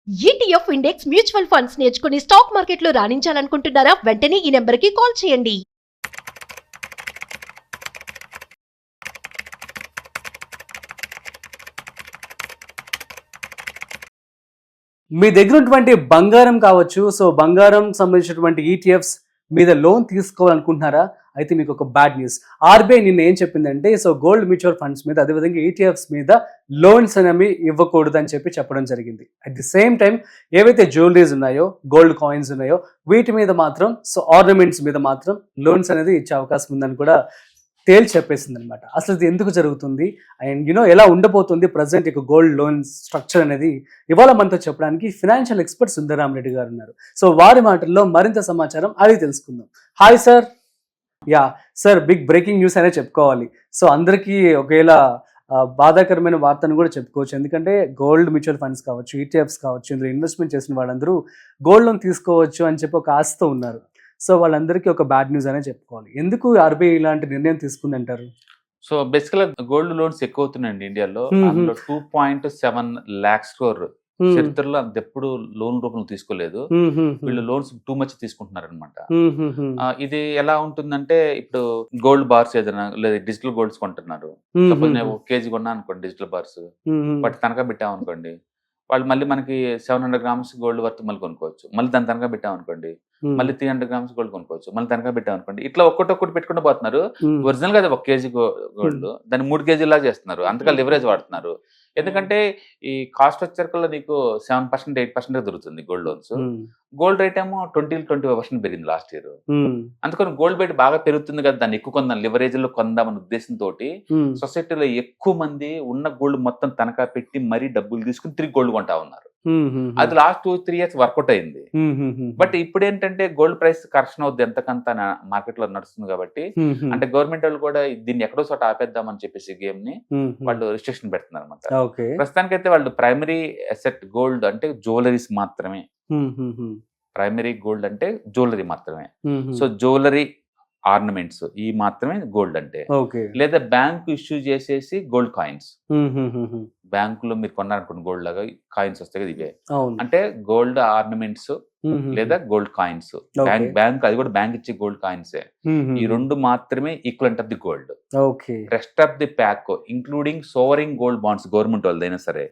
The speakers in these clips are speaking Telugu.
ఈటీఎఫ్ ఇండెక్స్ మ్యూచువల్ ఫండ్స్ నేర్చుకుని స్టాక్ మార్కెట్లో రాణించాలనుకుంటున్నారా? వెంటనే ఈ నెంబర్కి కాల్ చేయండి. మీ దగ్గర ఉన్నటువంటి బంగారం కావచ్చు, సో బంగారం సంబంధించినటువంటి ఈటీఎఫ్స్ మీద లోన్ తీసుకోవాలనుకుంటున్నారా? అయితే మీకు ఒక బ్యాడ్ న్యూస్. ఆర్బీఐ నిన్న ఏం చెప్పిందంటే, సో గోల్డ్ మ్యూచువల్ ఫండ్స్ మీద, అదేవిధంగా ఈటీఎఫ్స్ మీద లోన్స్ అనేవి ఇవ్వకూడదు అని చెప్పడం జరిగింది. అట్ ది సేమ్ టైం ఏవైతే జ్యువెలరీస్ ఉన్నాయో, గోల్డ్ కాయిన్స్ ఉన్నాయో, వీటి మీద మాత్రం, సో ఆర్నమెంట్స్ మీద మాత్రం లోన్స్ అనేది ఇచ్చే అవకాశం ఉందని కూడా తేల్చి చెప్పేసింది అనమాట. అసలు ఇది ఎందుకు జరుగుతుంది అండ్ ఎలా ఉండబోతుంది ప్రజెంట్ ఇక గోల్డ్ లోన్ స్ట్రక్చర్ అనేది ఇవాళ మనతో చెప్పడానికి ఫినాన్షియల్ ఎక్స్పర్ట్ సుందరరామ్ రెడ్డి గారు ఉన్నారు. సో వారి మాటల్లో మరింత సమాచారం అడిగి తెలుసుకుందాం. Hi sir. Yeah sir, big breaking news అనే చెప్పుకోవాలి. సో అందరికీ ఒకవేళ బాధాకరమైన వార్తను కూడా చెప్పుకోవచ్చు. ఎందుకంటే గోల్డ్ మ్యూచువల్ ఫండ్స్ కావచ్చు, ఈటీఎఫ్స్ కావచ్చు, ఇందులో ఇన్వెస్ట్మెంట్ చేసిన వాళ్ళందరూ గోల్డ్ లోన్ తీసుకోవచ్చు అని చెప్పి ఒక ఆశతో ఉన్నారు. సో వాళ్ళందరికీ ఒక బ్యాడ్ న్యూస్ అనే చెప్పుకోవాలి. ఎందుకు ఆర్బీఐ ఇలాంటి నిర్ణయం తీసుకుందంటారు? సో బేసికల్ గోల్డ్ లోన్స్ ఎక్కువ అవుతున్నాయండి ఇండియాలో. అందులో 2.7 lakhs crore చరిత్రలో అంత ఎప్పుడు లోన్ రూపంలో తీసుకోలేదు. వీళ్ళు లోన్స్ టూ మచ్ తీసుకుంటున్నారు అనమాట. ఇది ఎలా ఉంటుందంటే, ఇప్పుడు గోల్డ్ బార్స్ ఏదైనా లేదా డిజిటల్ గోల్డ్స్ కొంటున్నారు. సపోజ్ నేను 1 kg కొన్నా అనుకోండి డిజిటల్ బార్స్, బట్ తనఖా పెట్టామనుకోండి, వాళ్ళు మళ్ళీ మనకి 700 grams గోల్డ్ వర్త్ మళ్ళీ కొనుక్కోవచ్చు. మళ్ళీ దాని తనఖా పెట్టామనుకోండి, మళ్ళీ 300 grams గోల్డ్ కొనుక్కోవచ్చు. మళ్ళీ తనఖా పెట్టామనుకోండి, ఇట్లా ఒక్కొక్కటి పెట్టుకుంటూ పోతున్నారు. ఒరిజినల్ గా 1 kg గోల్డ్ దాన్ని 3 kg లా చేస్తున్నారు. అంతగా లివరేజ్ వాడుతున్నారు. ఎందుకంటే ఈ కాస్ట్ వచ్చేసరికల్లా నీకు 7%, 8% దొరుకుతుంది గోల్డ్ లోన్స్. గోల్డ్ రేట్ ఏమో 20-25% పెరిగింది లాస్ట్ ఇయర్. అందుకని గోల్డ్ రేట్ బాగా పెరుగుతుంది కదా, దాన్ని ఎక్కువ కొందాం, లివరేజ్ లో కొందామన్న ఉద్దేశంతో సొసైటీలో ఎక్కువ మంది ఉన్న గోల్డ్ మొత్తం తనఖా పెట్టి మరీ డబ్బులు తీసుకుని తిరిగి గోల్డ్ కొంటా ఉన్నారు. అది లాస్ట్ 2-3 years వర్కౌట్ అయింది. బట్ ఇప్పుడు ఏంటంటే గోల్డ్ ప్రైస్ కరెక్షన్ అవుద్ది ఎంతకంత మార్కెట్ లో నడుస్తుంది కాబట్టి, అంటే గవర్నమెంట్ వాళ్ళు కూడా దీన్ని ఎక్కడో చోట ఆపేద్దామని చెప్పేసి గేమ్ ని వాళ్ళు రిస్ట్రిక్షన్ పెడుతున్నారు అనమాట. ప్రస్తుతానికైతే వాళ్ళు ప్రైమరీ అసెట్ గోల్డ్ అంటే జ్యువెలరీస్ మాత్రమే. ప్రైమరీ గోల్డ్ అంటే జ్యువెలరీ మాత్రమే. సో జ్యువెలరీ, ఆర్నమెంట్స్ ఈ మాత్రమే గోల్డ్ అంటే. లేదా బ్యాంక్ ఇష్యూ చేసేసి గోల్డ్ కాయిన్స్, బ్యాంకులో మీరు కొన్నారనుకోండి గోల్డ్ లాగా కాయిన్స్ వస్తాయి కదా, ఇవే అంటే గోల్డ్ ఆర్నమెంట్స్ లేదా గోల్డ్ కాయిన్స్. బ్యాంక్ అది కూడా బ్యాంక్ ఇచ్చే గోల్డ్ కాయిన్సే. ఈ రెండు మాత్రమే equivalent of the gold. Rest of the pack including sovereign gold bonds, government వాళ్ళదైనా సరే,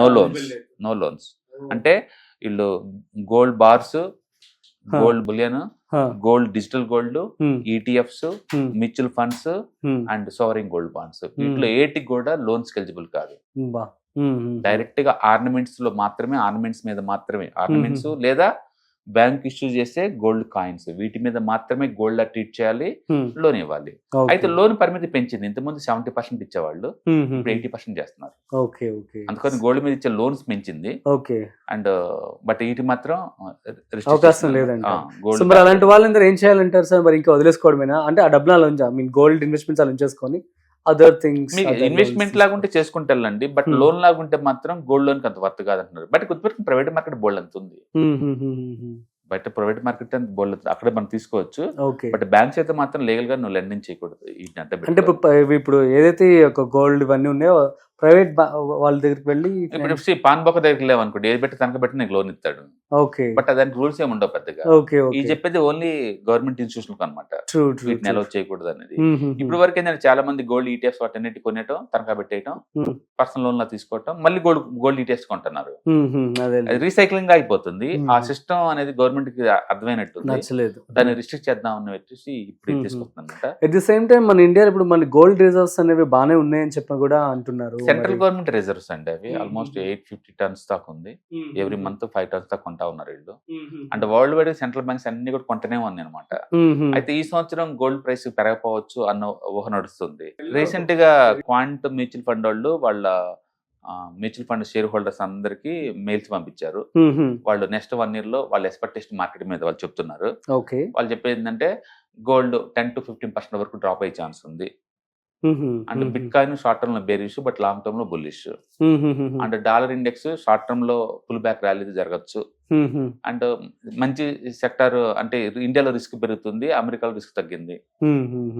నో లోన్స్. అంటే వీళ్ళు gold bars, gold bullion, gold digital gold, ETFs, mutual funds and sovereign gold bonds, వీటిలో ఏటికి కూడా లోన్స్ ఎలిజిబుల్ కాదు. డైరెక్ట్ గా ఆర్నమెంట్స్ లో మాత్రమే, ఆర్నమెంట్స్ మీద మాత్రమే, ఆర్నమెంట్స్ లేదా బ్యాంక్ ఇష్యూ చేసే గోల్డ్ కాయిన్స్, వీటి మీద మాత్రమే గోల్డ్ ట్రీట్ చేయాలి, లోన్ ఇవ్వాలి. అయితే లోన్ పరిమితి పెంచింది. ఇంతకుముందు 70% ఇచ్చేవాళ్ళు, ఇప్పుడు 80% చేస్తున్నారు. అందుకని గోల్డ్ మీద ఇచ్చే లోన్స్ పెంచింది. అండ్ బట్ వీటి మాత్రం అవకాశం లేదండి. అలాంటి వాళ్ళందరూ ఏం చేయాలంటారు సార్? మరి ఇంకా వదిలేసుకోవడమేనా? అంటే ఆ డబ్బులు గోల్డ్ ఇన్వెస్ట్మెంట్స్ అలా ఉంచేసుకొని అదర్ థింగ్స్ ఇన్వెస్ట్మెంట్ లాగుంటే చేసుకుంటే వెళ్ళండి, బట్ లోన్ లాగుంటే మాత్రం గోల్డ్ లోన్ అంత వర్త్ కాదంటున్నారు. బట్ గుర్తుపెట్టుకుని ప్రైవేట్ మార్కెట్ బోల్డ్ అంత ఉంది. బయట ప్రైవేట్ మార్కెట్ అంత బోల్డ్ అక్కడ మనం తీసుకోవచ్చు. బట్ బ్యాంక్స్ అయితే మాత్రం లీగల్ గా నువ్వు లెండింగ్ చేయకూడదు. అంటే ఇప్పుడు ఏదైతే ఒక గోల్డ్ ఇవన్నీ ఉన్నాయో ప్రైవేట్ వాళ్ళ దగ్గరికి వెళ్ళి, ఇప్పుడు పాన్ బొక్క దగ్గరికి లేవనుకోండి, ఏది పెట్టి తనక పెట్టి నీకు లోన్ ఇస్తాడు. బట్ దానికి రూల్స్ ఏమి ఉండవు పెద్దగా. ఈ చెప్పేది ఓన్లీ గవర్నమెంట్ ఇన్స్టిట్యూషన్ అనమాట, వీటిని అలౌ చేయకూడదు అనేది. ఇప్పుడు వరకు ఏంటంటే చాలా మంది గోల్డ్ ఈటీఎఫ్స్ వాటన్నిటి కొనేయటం, తనఖా పెట్టేయటం, పర్సనల్ లోన్ లా తీసుకోవటం, మళ్ళీ గోల్డ్ ఈటీఎఫ్స్ కొంటున్నారు. రీసైక్లింగ్ అయిపోతుంది. ఆ సిస్టమ్ అనేది గవర్నమెంట్ కి అర్థమైనట్టు నచ్చలేదు, దాన్ని రిస్ట్రిక్ట్ చేద్దాం అని వచ్చేసి ఇప్పుడు తీసుకొస్తుంది. అట్ ది సేమ్ టైం మన ఇండియా ఇప్పుడు మన గోల్డ్ రిజర్వ్స్ అనేవి బాగానే ఉన్నాయని చెప్పి కూడా అంటున్నారు. సెంట్రల్ గవర్నమెంట్ రిజర్వ్స్ అండి అవి ఆల్మోస్ట్ 850 tons దాకా ఉంది. ఎవ్రీ మంత్ 5 tons దాకా కొంటా ఉన్నారు వీళ్ళు. అంటే వరల్డ్ వైడ్ సెంట్రల్ బ్యాంక్స్ అన్ని కూడా కొంటనే ఉంది అనమాట. అయితే ఈ సంవత్సరం గోల్డ్ ప్రైస్ పెరగపోవచ్చు అన్న ఊహ నడుస్తుంది. రీసెంట్ గా క్వాంట్ మ్యూచువల్ ఫండ్ వాళ్ళు వాళ్ళ మ్యూచువల్ ఫండ్ షేర్ హోల్డర్స్ అందరికి మెయిల్స్ పంపించారు. వాళ్ళు నెక్స్ట్ 1 year లో వాళ్ళ ఎక్స్పెక్టేషన్ మార్కెట్ మీద వాళ్ళు చెప్తున్నారు. వాళ్ళు చెప్పేది ఏంటంటే గోల్డ్ 10-15% వరకు డ్రాప్ అయ్యే ఛాన్స్ ఉంది. And bit coin short term లో బేరిష్, బట్ లాంగ్ టర్మ్ లో bullish. And dollar index short term లో పుల్ బ్యాక్ ర్యాలీ జరగచ్చు. అండ్ మంచి సెక్టార్ అంటే ఇండియాలో రిస్క్ పెరుగుతుంది, అమెరికాలో రిస్క్ తగ్గింది.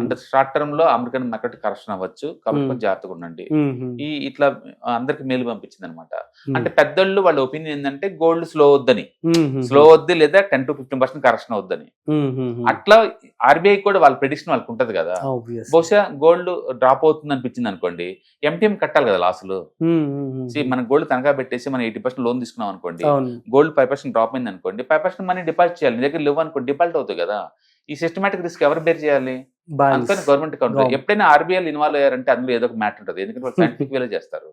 అంటే షార్ట్ టర్మ్ లో అమెరికన్ మార్కెట్ కరెక్షన్ అవ్వచ్చు, కాబట్టి కొంచెం జాగ్రత్తగా ఉండండి. ఇట్లా అందరికి మెయిల్ పంపించింది అనమాట. అంటే పెద్దోళ్ళు వాళ్ళ ఒపీనియన్ ఏంటంటే గోల్డ్ స్లో వద్దు లేదా 10 to 15% కరెక్షన్ అవుద్దని. అట్లా ఆర్బీఐ కూడా వాళ్ళ ప్రెడిక్షన్ వాళ్ళకి ఉంటది కదా. బహుశా గోల్డ్ డ్రాప్ అవుతుంది అనిపించింది అనుకోండి, ఎంటీఎం కట్టాలి కదా లాసులు. మన గోల్డ్ తనఖా పెట్టేసి మనం 80% లోన్ తీసుకున్నాం అనుకోండి, గోల్డ్ 5% డ్రాప్ అయింది అనుకోండి, 5% మనీ డిపాజిట్ చేయాలి. నీ దగ్గర లేవు అనుకోండి, డిఫాల్ట్ అవుతుంది కదా. ఈ సిస్టమాటిక్ రిస్క్ ఎవరు బేర్ చేయాలి? అందుకని గవర్నమెంట్ అకౌంట్ ఎప్పుడైనా ఆర్బీఐ ఇన్వాల్వ్ అయ్యారంటే అందులో ఏదో ఒక మ్యాటర్ ఉంటుంది, ఎందుకంటే వాళ్ళు సైంటిఫిక్ వేలో చేస్తారు.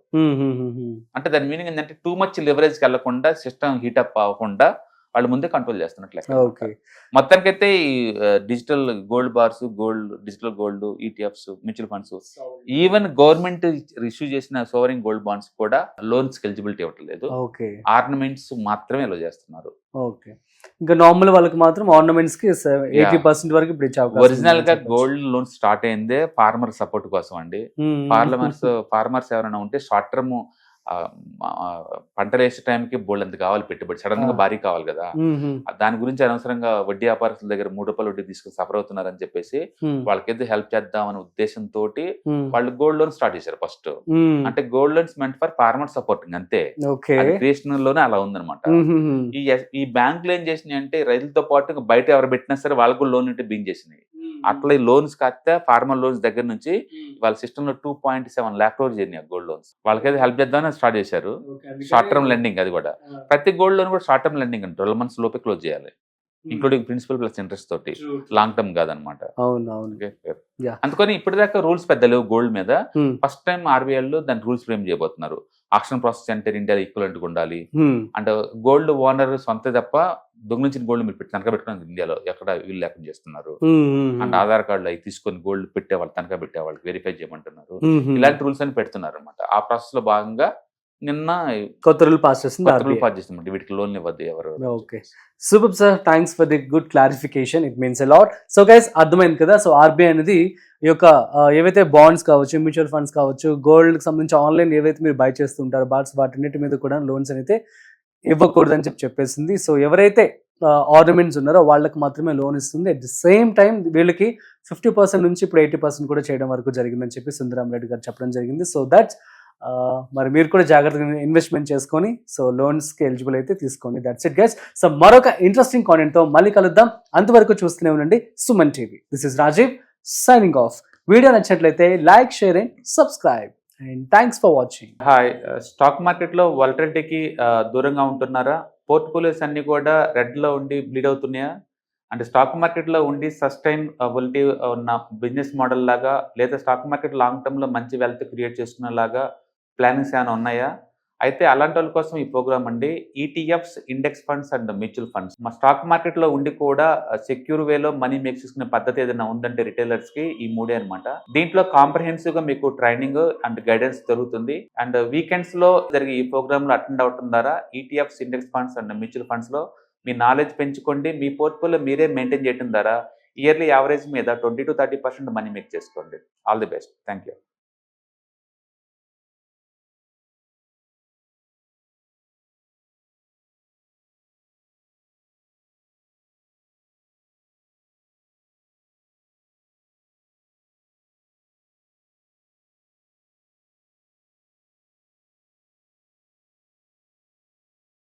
అంటే దాని మీనింగ్ ఏంటంటే టూ మచ్ లివరేజ్కి వెళ్లకుండా, సిస్టమ్ హీటప్ అవ్వకుండా వాళ్ళు ముందే కంట్రోల్ చేస్తున్నట్లు. మొత్తానికైతే ఈ digital gold bars, digital gold, ETFs, mutual funds, even government issue చేసిన సోవరింగ్ గోల్డ్ బాండ్స్ కూడా లోన్స్ ఎలిజిబిలిటీ ఇవ్వట్లేదు. ఆర్నమెంట్స్ మాత్రమే అలో చేస్తున్నారు. ఇంకా నార్మల్ వాళ్ళకి మాత్రం ఆర్నమెంట్స్ కి 80% వరకు ఇప్పుడు ఇచ్చే అవకాశం. ఒరిజినల్ గా గోల్డ్ లోన్ స్టార్ట్ అయిందే ఫార్మర్ సపోర్ట్ కోసం అండి. ఫార్మర్స్ ఎవరైనా ఉంటే షార్ట్ టర్మ్ పంటలు వేసే టైంకి బోల్డ్ అంత కావాలి పెట్టుబడి, సడన్ గా భారీ కావాలి కదా. దాని గురించి అనవసరంగా వడ్డీ వ్యాపారస్తుల దగ్గర 3 రూపాయలు వడ్డీ తీసుకుని సఫర్ అవుతున్నారు అని చెప్పేసి వాళ్ళకైతే హెల్ప్ చేద్దాం అనే ఉద్దేశంతో వాళ్ళు గోల్డ్ లోన్ స్టార్ట్ చేశారు ఫస్ట్. అంటే gold loans meant for farmer supporting అంతే, క్రియేషన్ లోనే అలా ఉందన్నమాట. ఈ బ్యాంకులు ఏం చేసినాయి అంటే రైతులతో పాటు బయట ఎవరు పెట్టినా సరే వాళ్ళకు కూడా లోన్ అంటే బింగ్ చేసినాయి. అట్లా ఈ లోన్స్ కాస్త ఫార్మర్ లోన్స్ దగ్గర నుంచి వాళ్ళ సిస్టమ్ లో 2.7 lakh crores జరిగినాయి గోల్డ్ లోన్స్. వాళ్ళకైతే హెల్ప్ చేద్దామని స్టార్ట్ చేశారు. షార్ట్ టర్మ్ లెండింగ్, అది కూడా ప్రతి గోల్డ్ లోన్ కూడా షార్ట్ టర్మ్ లెండింగ్ అంటే 12 months లోపే క్లోజ్ చేయాలి, ఇంక్లూడింగ్ ప్రిన్సిపల్ ప్లస్ ఇంట్రెస్ట్ తోటి. లాంగ్ టర్మ్ కాదనమాట. అందుకని ఇప్పటిదాకా రూల్స్ పెద్ద లేవు గోల్డ్ మీద. ఫస్ట్ టైం ఆర్బీఐ లో దాని రూల్స్ ఫ్రేమ్ చేయబోతున్నారు. ఆక్షన్ ప్రాసెస్ అంటే ఇండియా ఈక్వలెంట్ ఉండాలి, అంటే గోల్డ్ ఓనర్ సొంత తప్ప దొంగిలించిన గోల్డ్ మీరు తనఖా పెట్టుకుని ఇండియాలో ఎక్కడ వీళ్ళు లేకుండా చేస్తున్నారు. అండ్ ఆధార్ కార్డులు అవి తీసుకొని గోల్డ్ పెట్టేవాళ్ళు, తనఖా పెట్టే వాళ్ళకి వెరిఫై చేయమంటున్నారు. ఇలాంటి రూల్స్ అని పెడుతున్నారు అనమాట. ఆ ప్రాసెస్ లో భాగంగా నిన్న కొత్త రూల్ పాస్ చేస్తుంది. వీటికి లోన్ ఇవ్వద్దు ఎవరు. Okay, super sir, thanks for the good clarification. It means a lot. So guys, అర్థమైంది కదా. సో ఆర్బీఐ అనేది ఈ యొక్క ఏవైతే బాండ్స్ కావచ్చు, మ్యూచువల్ ఫండ్స్ కావచ్చు, గోల్డ్ కి సంబంధించి ఆన్లైన్ ఏవైతే మీరు బై చేస్తుంటారో బాట్స్, వాటిన్నిటి మీద కూడా లోన్స్ అయితే ఇవ్వకూడదని చెప్పేసింది. సో ఎవరైతే ఆర్నమెంట్స్ ఉన్నారో వాళ్ళకి మాత్రమే లోన్ ఇస్తుంది. అట్ ది సేమ్ టైం వీళ్ళకి 50% నుంచి ఇప్పుడు 80% కూడా చేయడం వరకు జరిగిందని చెప్పి సుందరం రెడ్డి గారు చెప్పడం జరిగింది. సో దట్స్ మరి మీరు కూడా జాగ్రత్తగా ఇన్వెస్ట్మెంట్ చేసుకొని సో లోన్స్కి ఎలిజిబుల్ అయితే తీసుకోండి. That's it guys. సో మరొక ఇంట్రెస్టింగ్ కాంటెంట్తో మళ్ళీ కలుద్దాం. అంతవరకు చూస్తూనే ఉండండి Suman TV. This is Rajiv signing off. Video నచ్చినట్లయితే like, share and subscribe. And thanks for watching. Hi, stock మార్కెట్లో వాలటిలిటీకి దూరంగా ఉంటున్నారా? పోర్ట్ఫోలియోస్ అన్ని కూడా రెడ్ లో ఉండి బ్లీడ్ అవుతున్నాయా? అంటే స్టాక్ మార్కెట్లో ఉండి సస్టైన్ వొలటిలిటీ ఉన్న బిజినెస్ మోడల్ లాగా, లేదా స్టాక్ మార్కెట్ లాంగ్ టర్మ్ లో మంచి వెల్త్ క్రియేట్ చేసుకునే లాగా ప్లానింగ్స్ ఏమైనా ఉన్నాయా? అయితే అలాంటి వాళ్ళ కోసం ఈ ప్రోగ్రామ్ అండి. ETFs, index funds and mutual funds. మా స్టాక్ మార్కెట్ లో ఉండి కూడా సెక్యూర్ వేలో మనీ మేక్ చేసుకునే పద్ధతి ఏదైనా ఉందంటే రిటైలర్స్ కి ఈ మూడే అనమాట. దీంట్లో కాంప్రహెన్సివ్ గా మీకు ట్రైనింగ్ అండ్ గైడెన్స్ జరుగుతుంది. అండ్ వీకెండ్స్ లో జరిగే ఈ ప్రోగ్రామ్ లో అటెండ్ అవడం ద్వారా ETFs, index funds and mutual funds లో మీ నాలెడ్జ్ పెంచుకోండి. మీ పోర్ట్ఫోలియో మీరే మెయింటైన్ చేయడం ద్వారా ఇయర్లీ యావరేజ్ మీద 20 to 30% మనీ మేక్ చేసుకోండి. All the best. Thank you.